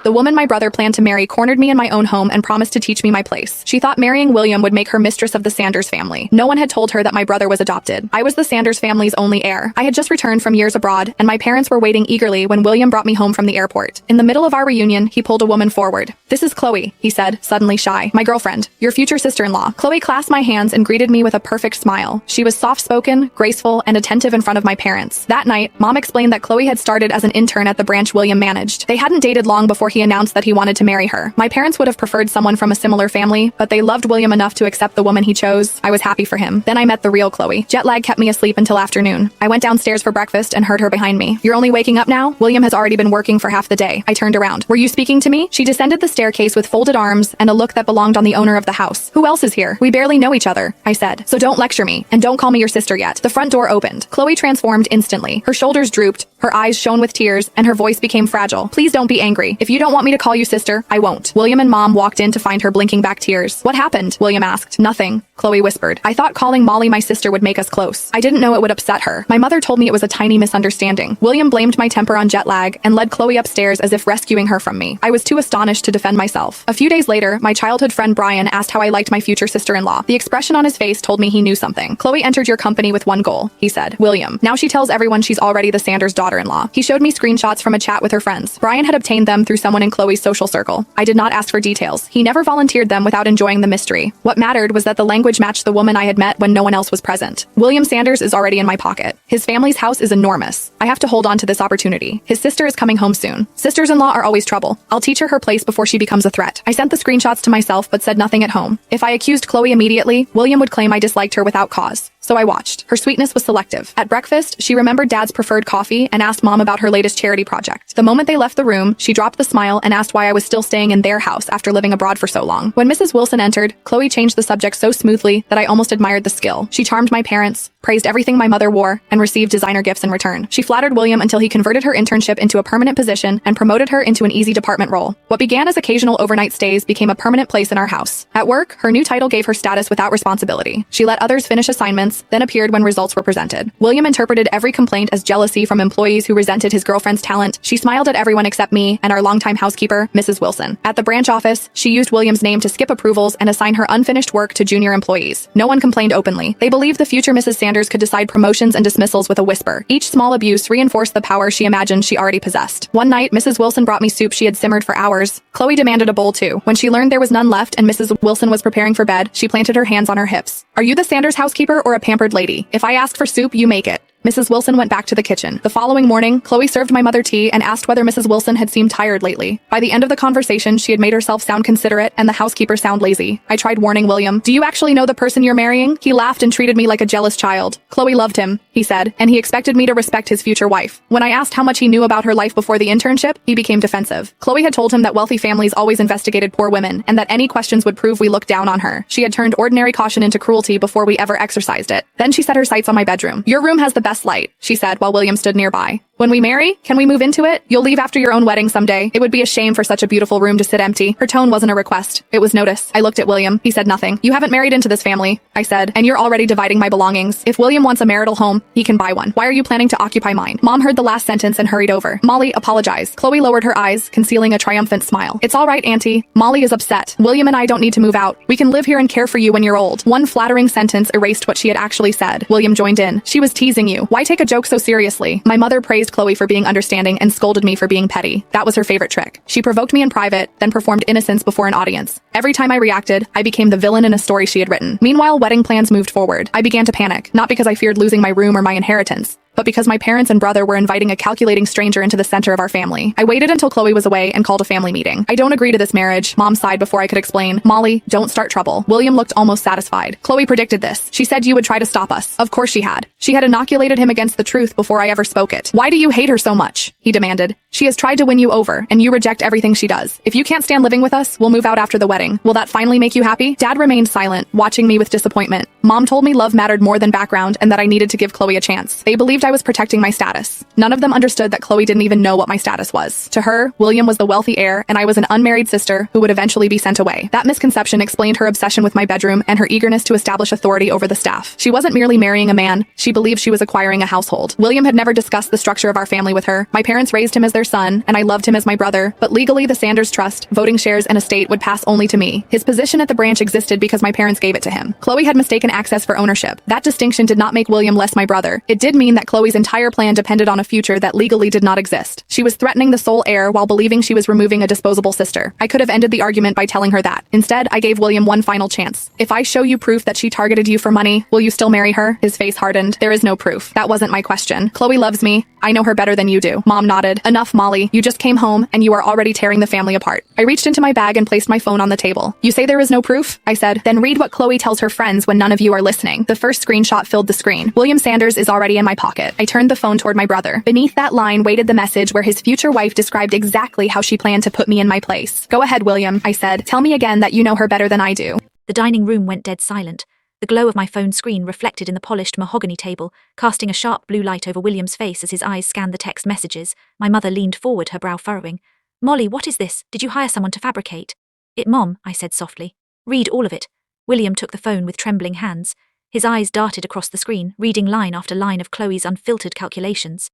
The woman my brother planned to marry cornered me in my own home and promised to teach me my place. She thought marrying William would make her mistress of the Sanders family. No one had told her that my brother was adopted. I was the Sanders family's only heir. I had just returned from years abroad, and my parents were waiting eagerly when William brought me home from the airport. In the middle of our reunion, he pulled a woman forward. "This is Chloe," he said, suddenly shy. "My girlfriend, your future sister-in-law." Chloe clasped my hands and greeted me with a perfect smile. She was soft-spoken, graceful, and attentive in front of my parents. That night, Mom explained that Chloe had started as an intern at the branch William managed. They hadn't dated long before he announced that he wanted to marry her. My parents would have preferred someone from a similar family, but they loved William enough to accept the woman he chose. I was happy for him. Then I met the real Chloe. Jet lag kept me asleep until afternoon. I went downstairs for breakfast and heard her behind me. "You're only waking up now? William has already been working for half the day." I turned around. "Were you speaking to me?" She descended the staircase with folded arms and a look that belonged on the owner of the house. "Who else is here? We barely know each other," I said. "So don't lecture me, and don't call me your sister yet." The front door opened. Chloe transformed instantly. Her shoulders drooped, her eyes shone with tears, and her voice became fragile. "Please don't be angry. If you don't want me to call you sister, I won't." William and Mom walked in to find her blinking back tears. "What happened?" William asked. "Nothing," Chloe whispered. "I thought calling Molly my sister would make us close. I didn't know it would upset her. My mother told me it was a tiny misunderstanding." William blamed my temper on jet lag and led Chloe upstairs as if rescuing her from me. I was too astonished to defend myself. A few days later, my childhood friend Brian asked how I liked my future sister-in-law. The expression on his face told me he knew something. "Chloe entered your company with one goal," he said. "William. Now she tells everyone she's already the Sanders' daughter-in-law." He showed me screenshots from a chat with her friends. Brian had obtained them through someone in Chloe's social circle. I did not ask for details. He never volunteered them without enjoying the mystery. What mattered was that the language matched the woman I had met when no one else was present. William Sanders is already in my pocket. His family's house is enormous. I have to hold on to this opportunity. His sister is coming home soon. Sisters-in-law are always trouble. I'll teach her place before she becomes a threat. I sent the screenshots to myself but said nothing at home. If I accused Chloe immediately, William would claim I disliked her without cause. So I watched. Her sweetness was selective. At breakfast, she remembered Dad's preferred coffee and asked Mom about her latest charity project. The moment they left the room, she dropped the smile and asked why I was still staying in their house after living abroad for so long. When Mrs. Wilson entered, Chloe changed the subject so smoothly that I almost admired the skill. She charmed my parents, praised everything my mother wore, and received designer gifts in return. She flattered William until he converted her internship into a permanent position and promoted her into an easy department role. What began as occasional overnight stays became a permanent place in our house. At work, her new title gave her status without responsibility. She let others finish assignments, then appeared when results were presented. William interpreted every complaint as jealousy from employees who resented his girlfriend's talent. She smiled at everyone except me and our longtime housekeeper, Mrs. Wilson. At the branch office, she used William's name to skip approvals and assign her unfinished work to junior employees. No one complained openly. They believed the future Mrs. Sanders could decide promotions and dismissals with a whisper. Each small abuse reinforced the power she imagined she already possessed. One night, Mrs. Wilson brought me soup she had simmered for hours. Chloe demanded a bowl too. When she learned there was none left and Mrs. Wilson was preparing for bed, she planted her hands on her hips. "Are you the Sanders housekeeper or a pampered lady? If I ask for soup, you make it." Mrs. Wilson went back to the kitchen. The following morning, Chloe served my mother tea and asked whether Mrs. Wilson had seemed tired lately. By the end of the conversation, she had made herself sound considerate and the housekeeper sound lazy. I tried warning William. "Do you actually know the person you're marrying?" He laughed and treated me like a jealous child. "Chloe loved him," he said, and he expected me to respect his future wife. When I asked how much he knew about her life before the internship, he became defensive. Chloe had told him that wealthy families always investigated poor women and that any questions would prove we looked down on her. She had turned ordinary caution into cruelty before we ever exercised it. Then she set her sights on my bedroom. "Your room has the best light," she said while William stood nearby. "When we marry, can we move into it? You'll leave after your own wedding someday. It would be a shame for such a beautiful room to sit empty." Her tone wasn't a request. It was notice. I looked at William. He said nothing. "You haven't married into this family," I said, "and you're already dividing my belongings. If William wants a marital home, he can buy one. Why are you planning to occupy mine?" Mom heard the last sentence and hurried over. "Molly, apologize." Chloe lowered her eyes, concealing a triumphant smile. "It's all right, Auntie. Molly is upset. William and I don't need to move out. We can live here and care for you when you're old." One flattering sentence erased what she had actually said. William joined in. "She was teasing you. Why take a joke so seriously?" My mother praised Chloe for being understanding and scolded me for being petty. That was her favorite trick. She provoked me in private, then performed innocence before an audience. Every time I reacted, I became the villain in a story she had written. Meanwhile, wedding plans moved forward. I began to panic, not because I feared losing my room or my inheritance, but because my parents and brother were inviting a calculating stranger into the center of our family. I waited until Chloe was away and called a family meeting. "I don't agree to this marriage," Mom sighed before I could explain. "Molly, don't start trouble." William looked almost satisfied. "Chloe predicted this. She said you would try to stop us." Of course she had. She had inoculated him against the truth before I ever spoke it. "Why do you hate her so much?" he demanded. "She has tried to win you over, and you reject everything she does. If you can't stand living with us, we'll move out after the wedding. Will that finally make you happy?" Dad remained silent, watching me with disappointment. Mom told me love mattered more than background and that I needed to give Chloe a chance. They believed I was protecting my status. None of them understood that Chloe didn't even know what my status was. To her, William was the wealthy heir and I was an unmarried sister who would eventually be sent away. That misconception explained her obsession with my bedroom and her eagerness to establish authority over the staff. She wasn't merely marrying a man, she believed she was acquiring a household. William had never discussed the structure of our family with her. My parents raised him as their son, and I loved him as my brother, but legally the Sanders trust, voting shares, and estate would pass only to me. His position at the branch existed because my parents gave it to him. Chloe had mistaken access for ownership. That distinction did not make William less my brother. It did mean that Chloe's entire plan depended on a future that legally did not exist. She was threatening the sole heir while believing she was removing a disposable sister. I could have ended the argument by telling her that. Instead, I gave William one final chance. If I show you proof that she targeted you for money, will you still marry her? His face hardened. There is no proof. That wasn't my question. Chloe loves me. I know her better than you do. Mom nodded. Enough, Molly. You just came home and you are already tearing the family apart. I reached into my bag and placed my phone on the table. You say there is no proof? I said. Then read what Chloe tells her friends when none of you are listening. The first screenshot filled the screen. William Sanders is already in my pocket. I turned the phone toward my brother. Beneath that line waited the message where his future wife described exactly how she planned to put me in my place. Go ahead, William, I said. Tell me again that you know her better than I do. The dining room went dead silent. The glow of my phone screen reflected in the polished mahogany table, casting a sharp blue light over William's face as his eyes scanned the text messages. My mother leaned forward, her brow furrowing. Molly, what is this? Did you hire someone to fabricate? It, Mom, I said softly. Read all of it. William took the phone with trembling hands. His eyes darted across the screen, reading line after line of Chloe's unfiltered calculations.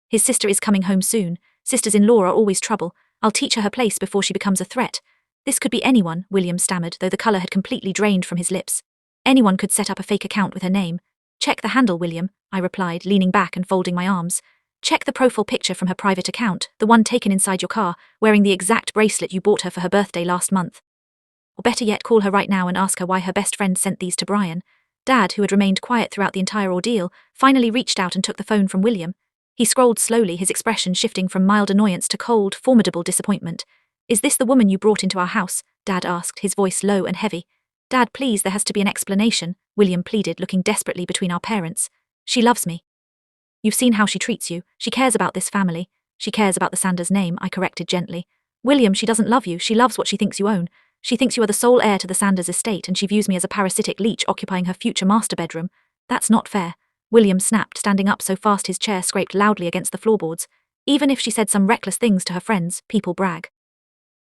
His sister is coming home soon. Sisters-in-law are always trouble. I'll teach her her place before she becomes a threat. This could be anyone, William stammered, though the colour had completely drained from his lips. Anyone could set up a fake account with her name. Check the handle, William, I replied, leaning back and folding my arms. Check the profile picture from her private account, the one taken inside your car, wearing the exact bracelet you bought her for her birthday last month. Or better yet, call her right now and ask her why her best friend sent these to Brian. Dad, who had remained quiet throughout the entire ordeal, finally reached out and took the phone from William. He scrolled slowly, his expression shifting from mild annoyance to cold, formidable disappointment. Is this the woman you brought into our house? Dad asked, his voice low and heavy. Dad, please, there has to be an explanation, William pleaded, looking desperately between our parents. She loves me. You've seen how she treats you. She cares about this family. She cares about the Sanders name, I corrected gently. William, she doesn't love you. She loves what she thinks you own. She thinks you are the sole heir to the Sanders estate, and she views me as a parasitic leech occupying her future master bedroom. That's not fair. William snapped, standing up so fast his chair scraped loudly against the floorboards. Even if she said some reckless things to her friends, people brag.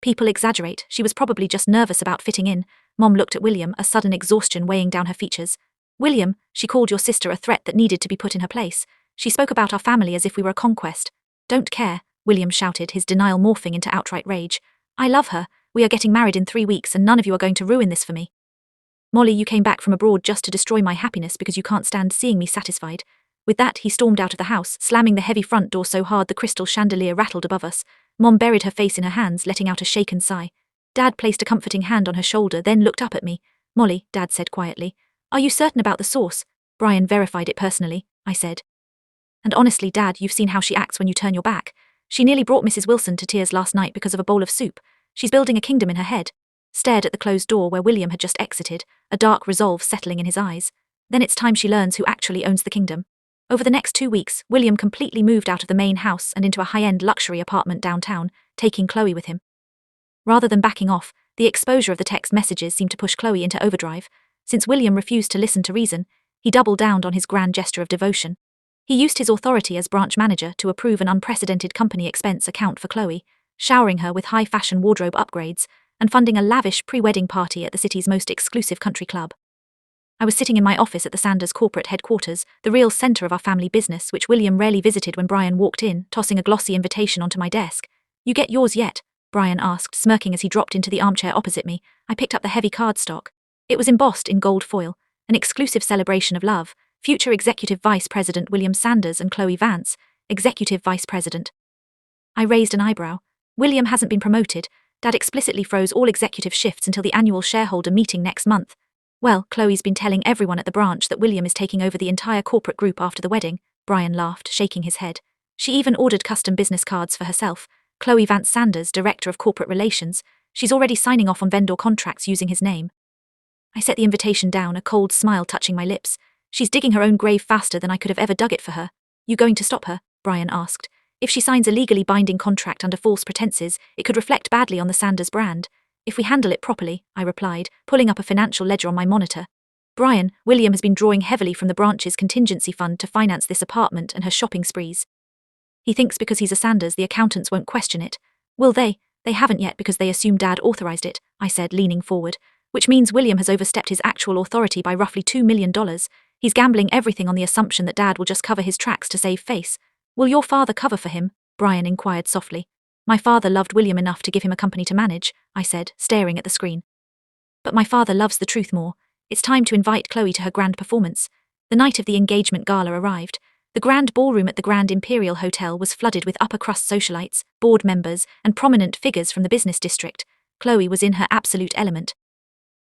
People exaggerate. She was probably just nervous about fitting in. Mom looked at William, a sudden exhaustion weighing down her features. William, she called your sister a threat that needed to be put in her place. She spoke about our family as if we were a conquest. Don't care, William shouted, his denial morphing into outright rage. I love her. We are getting married in 3 weeks and none of you are going to ruin this for me. Molly, you came back from abroad just to destroy my happiness because you can't stand seeing me satisfied. With that, he stormed out of the house, slamming the heavy front door so hard the crystal chandelier rattled above us. Mom buried her face in her hands, letting out a shaken sigh. Dad placed a comforting hand on her shoulder, then looked up at me. Molly, Dad said quietly. Are you certain about the source? Brian verified it personally, I said. And honestly, Dad, you've seen how she acts when you turn your back. She nearly brought Mrs. Wilson to tears last night because of a bowl of soup. She's building a kingdom in her head. Stared at the closed door where William had just exited, a dark resolve settling in his eyes. Then it's time she learns who actually owns the kingdom. Over the next 2 weeks, William completely moved out of the main house and into a high-end luxury apartment downtown, taking Chloe with him. Rather than backing off, the exposure of the text messages seemed to push Chloe into overdrive. Since William refused to listen to reason, he doubled down on his grand gesture of devotion. He used his authority as branch manager to approve an unprecedented company expense account for Chloe, showering her with high-fashion wardrobe upgrades, and funding a lavish pre-wedding party at the city's most exclusive country club. I was sitting in my office at the Sanders corporate headquarters, the real center of our family business, which William rarely visited when Brian walked in, tossing a glossy invitation onto my desk. You get yours yet? Brian asked, smirking as he dropped into the armchair opposite me. I picked up the heavy cardstock. It was embossed in gold foil, an exclusive celebration of love. Future Executive Vice President William Sanders and Chloe Vance, Executive Vice President. I raised an eyebrow. William hasn't been promoted. Dad explicitly froze all executive shifts until the annual shareholder meeting next month. Well, Chloe's been telling everyone at the branch that William is taking over the entire corporate group after the wedding, Brian laughed, shaking his head. She even ordered custom business cards for herself. Chloe Vance Sanders, Director of Corporate Relations. She's already signing off on vendor contracts using his name. I set the invitation down, a cold smile touching my lips. She's digging her own grave faster than I could have ever dug it for her. You going to stop her? Brian asked. If she signs a legally binding contract under false pretenses, it could reflect badly on the Sanders brand. If we handle it properly, I replied, pulling up a financial ledger on my monitor. Brian, William has been drawing heavily from the branch's contingency fund to finance this apartment and her shopping sprees. He thinks because he's a Sanders, the accountants won't question it. Will they? They haven't yet because they assume Dad authorized it, I said, leaning forward. Which means William has overstepped his actual authority by roughly $2 million. He's gambling everything on the assumption that Dad will just cover his tracks to save face. Will your father cover for him? Brian inquired softly. My father loved William enough to give him a company to manage, I said, staring at the screen. But my father loves the truth more. It's time to invite Chloe to her grand performance. The night of the engagement gala arrived. The grand ballroom at the Grand Imperial Hotel was flooded with upper-crust socialites, board members, and prominent figures from the business district. Chloe was in her absolute element.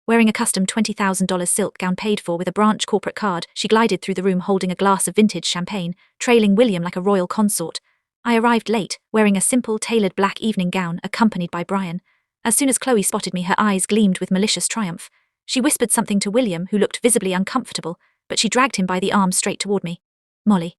Wearing a custom $20,000 silk gown paid for with a branch corporate card, she glided through the room holding a glass of vintage champagne, trailing William like a royal consort. I arrived late, wearing a simple, tailored black evening gown, accompanied by Brian. As soon as Chloe spotted me, her eyes gleamed with malicious triumph. She whispered something to William, who looked visibly uncomfortable, but she dragged him by the arm straight toward me. Molly.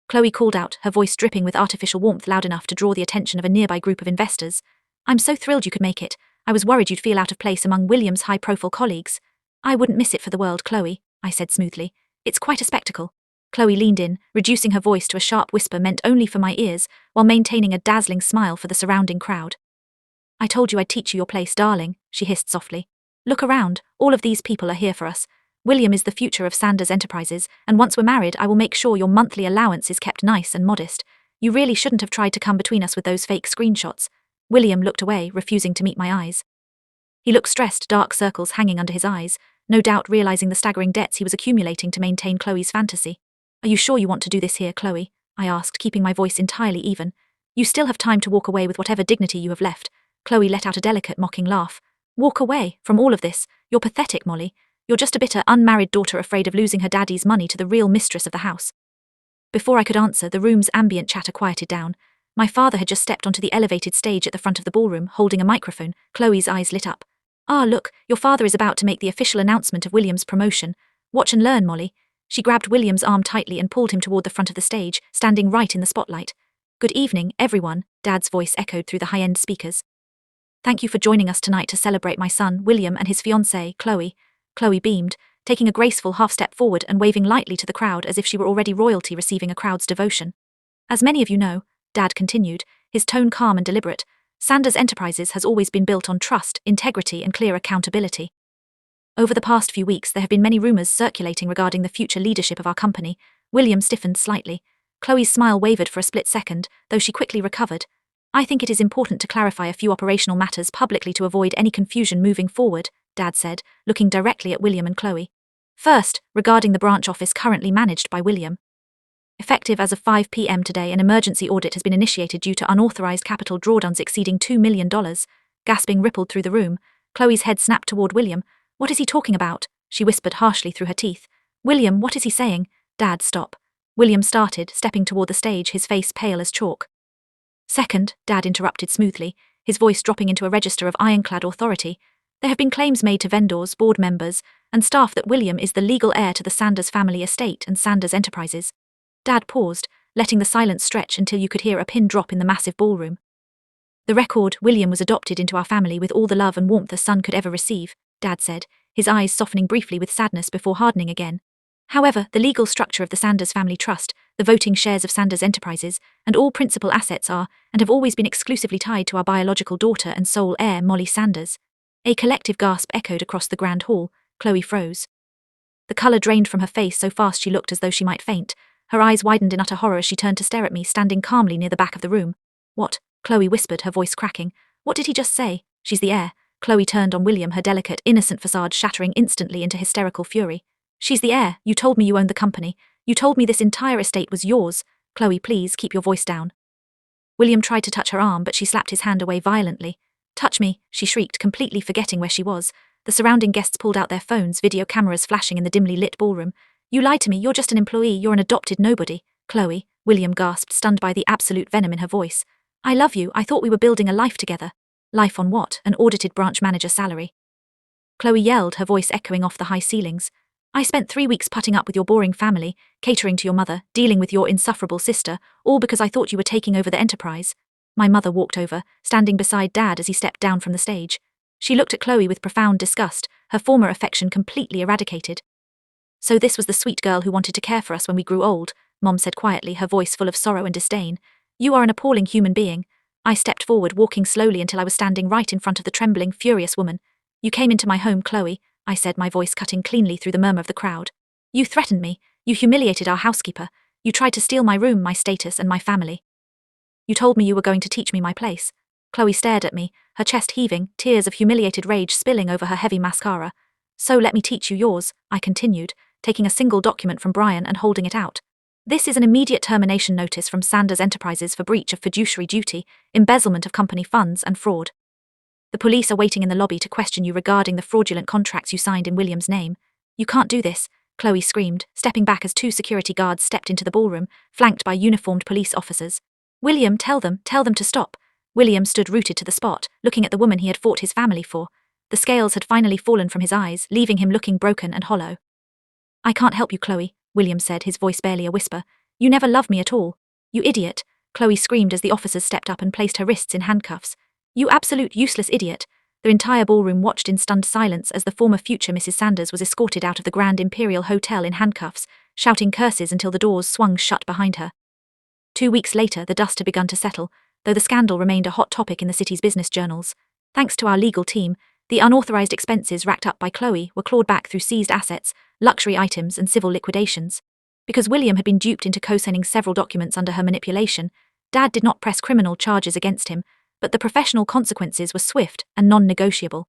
Chloe called out, her voice dripping with artificial warmth loud enough to draw the attention of a nearby group of investors. I'm so thrilled you could make it. I was worried you'd feel out of place among William's high-profile colleagues. I wouldn't miss it for the world, Chloe, I said smoothly. It's quite a spectacle. Chloe leaned in, reducing her voice to a sharp whisper meant only for my ears, while maintaining a dazzling smile for the surrounding crowd. I told you I'd teach you your place, darling, she hissed softly. Look around, all of these people are here for us. William is the future of Sanders Enterprises, and once we're married, I will make sure your monthly allowance is kept nice and modest. You really shouldn't have tried to come between us with those fake screenshots. William looked away, refusing to meet my eyes. He looked stressed, dark circles hanging under his eyes, no doubt realizing the staggering debts he was accumulating to maintain Chloe's fantasy. Are you sure you want to do this here, Chloe? I asked, keeping my voice entirely even. You still have time to walk away with whatever dignity you have left. Chloe let out a delicate, mocking laugh. Walk away from all of this? You're pathetic, Molly. You're just a bitter, unmarried daughter afraid of losing her daddy's money to the real mistress of the house. Before I could answer, the room's ambient chatter quieted down. My father had just stepped onto the elevated stage at the front of the ballroom, holding a microphone. Chloe's eyes lit up. Ah, look, your father is about to make the official announcement of William's promotion. Watch and learn, Molly. She grabbed William's arm tightly and pulled him toward the front of the stage, standing right in the spotlight. Good evening, everyone, Dad's voice echoed through the high-end speakers. Thank you for joining us tonight to celebrate my son, William, and his fiancée, Chloe. Chloe beamed, taking a graceful half-step forward and waving lightly to the crowd as if she were already royalty receiving a crowd's devotion. As many of you know, Dad continued, his tone calm and deliberate, Sanders Enterprises has always been built on trust, integrity, and clear accountability. Over the past few weeks, there have been many rumors circulating regarding the future leadership of our company. William stiffened slightly. Chloe's smile wavered for a split second, though she quickly recovered. I think it is important to clarify a few operational matters publicly to avoid any confusion moving forward, Dad said, looking directly at William and Chloe. First, regarding the branch office currently managed by William. Effective as of 5 p.m. today, an emergency audit has been initiated due to unauthorized capital drawdowns exceeding $2 million. Gasping rippled through the room. Chloe's head snapped toward William. What is he talking about? She whispered harshly through her teeth. William, what is he saying? Dad, stop. William started, stepping toward the stage, his face pale as chalk. Second, Dad interrupted smoothly, his voice dropping into a register of ironclad authority. There have been claims made to vendors, board members, and staff that William is the legal heir to the Sanders family estate and Sanders Enterprises. Dad paused, letting the silence stretch until you could hear a pin drop in the massive ballroom. The record, William was adopted into our family with all the love and warmth a son could ever receive, Dad said, his eyes softening briefly with sadness before hardening again. However, the legal structure of the Sanders Family Trust, the voting shares of Sanders Enterprises, and all principal assets are, and have always been exclusively tied to our biological daughter and sole heir, Molly Sanders. A collective gasp echoed across the grand hall. Chloe froze. The colour drained from her face so fast she looked as though she might faint. Her eyes widened in utter horror as she turned to stare at me, standing calmly near the back of the room. What? Chloe whispered, her voice cracking. What did he just say? She's the heir. Chloe turned on William, her delicate, innocent facade shattering instantly into hysterical fury. She's the heir. You told me you owned the company. You told me this entire estate was yours. Chloe, please, keep your voice down. William tried to touch her arm, but she slapped his hand away violently. Touch me, she shrieked, completely forgetting where she was. The surrounding guests pulled out their phones, video cameras flashing in the dimly lit ballroom. You lied to me, you're just an employee, you're an adopted nobody. Chloe, William gasped, stunned by the absolute venom in her voice. I love you, I thought we were building a life together. Life on what? An audited branch manager salary. Chloe yelled, her voice echoing off the high ceilings. I spent 3 weeks putting up with your boring family, catering to your mother, dealing with your insufferable sister, all because I thought you were taking over the enterprise. My mother walked over, standing beside Dad as he stepped down from the stage. She looked at Chloe with profound disgust, her former affection completely eradicated. "So this was the sweet girl who wanted to care for us when we grew old," Mom said quietly, her voice full of sorrow and disdain. "You are an appalling human being." I stepped forward, walking slowly until I was standing right in front of the trembling, furious woman. "You came into my home, Chloe," I said, my voice cutting cleanly through the murmur of the crowd. "You threatened me. You humiliated our housekeeper. You tried to steal my room, my status, and my family. You told me you were going to teach me my place." Chloe stared at me, her chest heaving, tears of humiliated rage spilling over her heavy mascara. "So let me teach you yours," I continued, taking a single document from Brian and holding it out. "This is an immediate termination notice from Sanders Enterprises for breach of fiduciary duty, embezzlement of company funds, and fraud. The police are waiting in the lobby to question you regarding the fraudulent contracts you signed in William's name." "You can't do this," Chloe screamed, stepping back as 2 security guards stepped into the ballroom, flanked by uniformed police officers. "William, tell them to stop." William stood rooted to the spot, looking at the woman he had fought his family for. The scales had finally fallen from his eyes, leaving him looking broken and hollow. "I can't help you, Chloe," William said, his voice barely a whisper. "You never loved me at all." "You idiot," Chloe screamed as the officers stepped up and placed her wrists in handcuffs. "You absolute useless idiot." The entire ballroom watched in stunned silence as the former future Mrs. Sanders was escorted out of the Grand Imperial Hotel in handcuffs, shouting curses until the doors swung shut behind her. 2 weeks later, the dust had begun to settle, though the scandal remained a hot topic in the city's business journals. Thanks to our legal team, the unauthorized expenses racked up by Chloe were clawed back through seized assets, luxury items, and civil liquidations. Because William had been duped into co-signing several documents under her manipulation, Dad did not press criminal charges against him, but the professional consequences were swift and non-negotiable.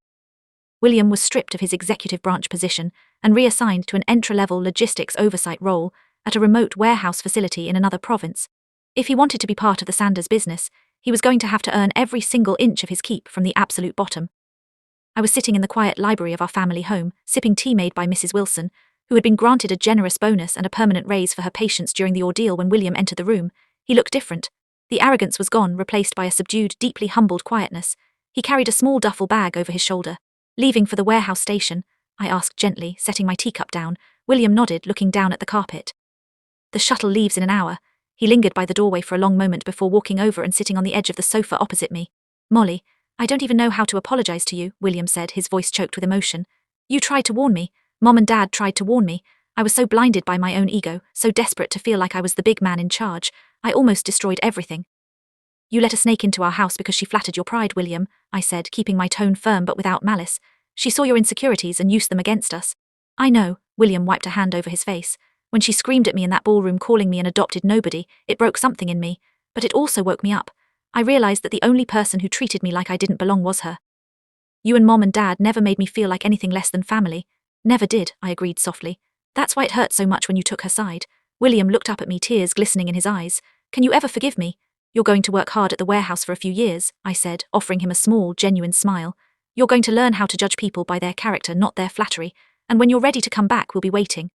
William was stripped of his executive branch position and reassigned to an entry-level logistics oversight role at a remote warehouse facility in another province. If he wanted to be part of the Sanders business, he was going to have to earn every single inch of his keep from the absolute bottom. I was sitting in the quiet library of our family home, sipping tea made by Mrs. Wilson, who had been granted a generous bonus and a permanent raise for her patience during the ordeal when William entered the room. He looked different. The arrogance was gone, replaced by a subdued, deeply humbled quietness. He carried a small duffel bag over his shoulder. "Leaving for the warehouse station?" I asked gently, setting my teacup down. William nodded, looking down at the carpet. "The shuttle leaves in an hour." He lingered by the doorway for a long moment before walking over and sitting on the edge of the sofa opposite me. "Molly, I don't even know how to apologize to you," William said, his voice choked with emotion. "You tried to warn me. Mom and Dad tried to warn me. I was so blinded by my own ego, so desperate to feel like I was the big man in charge. I almost destroyed everything." "You let a snake into our house because she flattered your pride, William," I said, keeping my tone firm but without malice. "She saw your insecurities and used them against us." "I know," William wiped a hand over his face. "When she screamed at me in that ballroom calling me an adopted nobody, it broke something in me. But it also woke me up. I realized that the only person who treated me like I didn't belong was her. You and Mom and Dad never made me feel like anything less than family." "Never did," I agreed softly. "That's why it hurt so much when you took her side." William looked up at me, tears glistening in his eyes. "Can you ever forgive me?" "You're going to work hard at the warehouse for a few years," I said, offering him a small, genuine smile. "You're going to learn how to judge people by their character, not their flattery. And when you're ready to come back, we'll be waiting."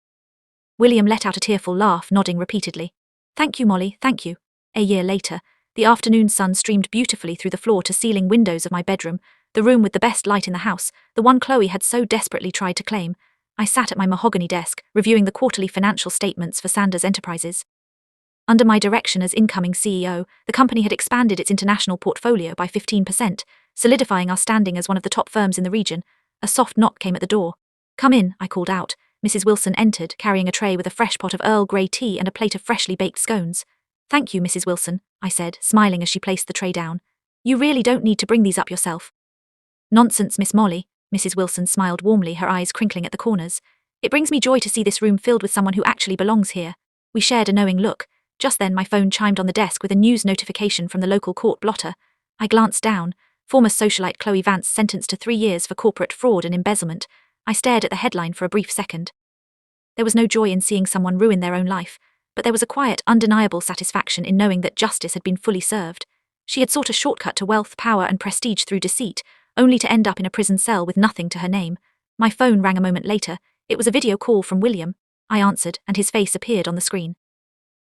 William let out a tearful laugh, nodding repeatedly. "Thank you, Molly, thank you." A year later, the afternoon sun streamed beautifully through the floor-to-ceiling windows of my bedroom, the room with the best light in the house, the one Chloe had so desperately tried to claim. I sat at my mahogany desk, reviewing the quarterly financial statements for Sanders Enterprises. Under my direction as incoming CEO, the company had expanded its international portfolio by 15%, solidifying our standing as one of the top firms in the region. A soft knock came at the door. "Come in," I called out. Mrs. Wilson entered, carrying a tray with a fresh pot of Earl Grey tea and a plate of freshly baked scones. "Thank you, Mrs. Wilson," I said, smiling as she placed the tray down. "You really don't need to bring these up yourself." "Nonsense, Miss Molly," Mrs. Wilson smiled warmly, her eyes crinkling at the corners. "It brings me joy to see this room filled with someone who actually belongs here." We shared a knowing look. Just then my phone chimed on the desk with a news notification from the local court blotter. I glanced down. Former socialite Chloe Vance sentenced to 3 years for corporate fraud and embezzlement. I stared at the headline for a brief second. There was no joy in seeing someone ruin their own life, but there was a quiet, undeniable satisfaction in knowing that justice had been fully served. She had sought a shortcut to wealth, power, and prestige through deceit, only to end up in a prison cell with nothing to her name. My phone rang a moment later. It was a video call from William. I answered, and his face appeared on the screen.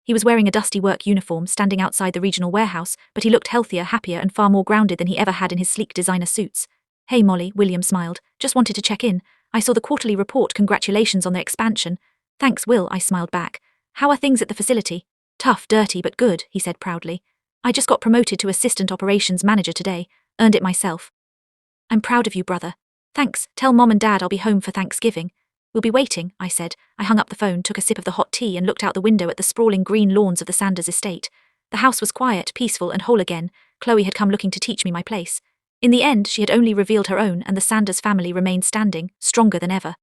He was wearing a dusty work uniform, standing outside the regional warehouse, but he looked healthier, happier, and far more grounded than he ever had in his sleek designer suits. "Hey Molly," William smiled. "Just wanted to check in. I saw the quarterly report. Congratulations on the expansion." "Thanks, Will," I smiled back. "How are things at the facility?" "Tough, dirty, but good," he said proudly. "I just got promoted to assistant operations manager today. Earned it myself." "I'm proud of you, brother." Thanks, tell Mom and Dad I'll be home for Thanksgiving. We'll be waiting, I said. I hung up the phone, took a sip of the hot tea and looked out the window at the sprawling green lawns of the Sanders estate. The house was quiet, peaceful and whole again. Chloe had come looking to teach me my place. In the end, she had only revealed her own and the Sanders family remained standing, stronger than ever.